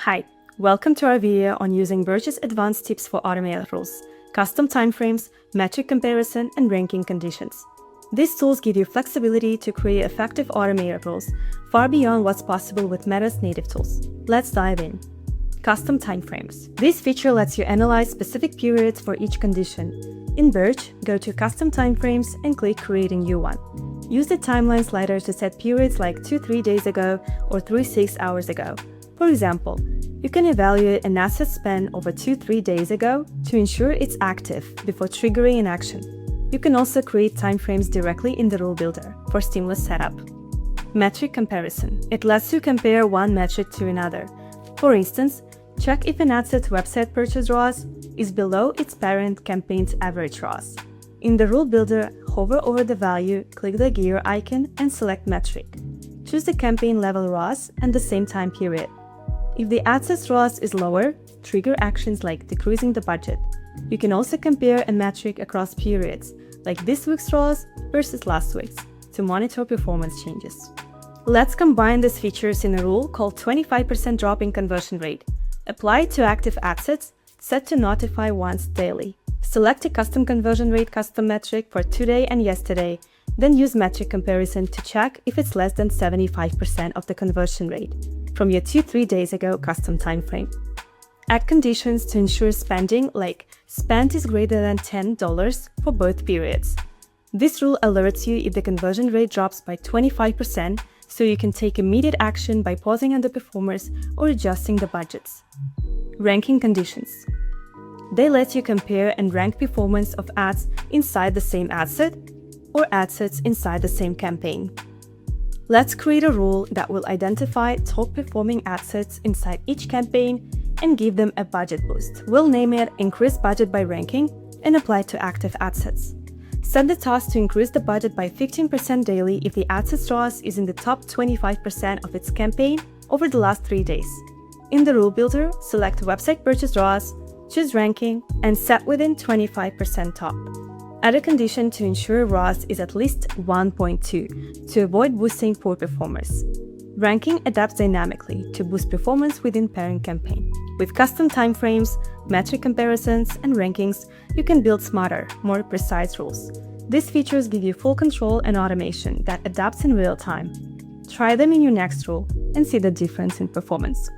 Hi, welcome to our video on using Birch's advanced tips for automated rules, custom timeframes, metric comparison, and ranking conditions. These tools give you flexibility to create effective automated rules, far beyond what's possible with Meta's native tools. Let's dive in. Custom timeframes. This feature lets you analyze specific periods for each condition. In Birch, go to Custom Timeframes and click Create a new one. Use the timeline slider to set periods like 2-3 days ago or 3-6 hours ago. For example, you can evaluate an asset spent over 2-3 days ago to ensure it's active before triggering an action. You can also create timeframes directly in the rule builder for seamless setup. Metric comparison. It lets you compare one metric to another. For instance, check if an asset's website purchase ROAS is below its parent campaign's average ROAS. In the rule builder, hover over the value, click the gear icon, and select metric. Choose the campaign level ROAS and the same time period. If the asset's ROAS is lower, trigger actions like decreasing the budget. You can also compare a metric across periods, like this week's ROAS versus last week's, to monitor performance changes. Let's combine these features in a rule called 25% drop in conversion rate. Apply it to active assets, set to notify once daily. Select a custom conversion rate custom metric for today and yesterday, then use metric comparison to check if it's less than 75% of the conversion rate from your 2-3 days ago custom timeframe. Add conditions to ensure spending like spent is greater than $10 for both periods. This rule alerts you if the conversion rate drops by 25%, so you can take immediate action by pausing underperformers or adjusting the budgets. Ranking conditions. They let you compare and rank performance of ads inside the same asset or assets inside the same campaign. Let's create a rule that will identify top-performing assets inside each campaign and give them a budget boost. We'll name it Increase Budget by Ranking and apply it to active assets. Set the task to increase the budget by 15% daily if the asset's ROAS is in the top 25% of its campaign over the last 3 days. In the rule builder, select Website Purchase ROAS, choose Ranking, and set within 25% top. Add a condition to ensure ROAS is at least 1.2 to avoid boosting poor performers. Ranking adapts dynamically to boost performance within parent campaign. With custom timeframes, metric comparisons, and rankings, you can build smarter, more precise rules. These features give you full control and automation that adapts in real time. Try them in your next rule and see the difference in performance.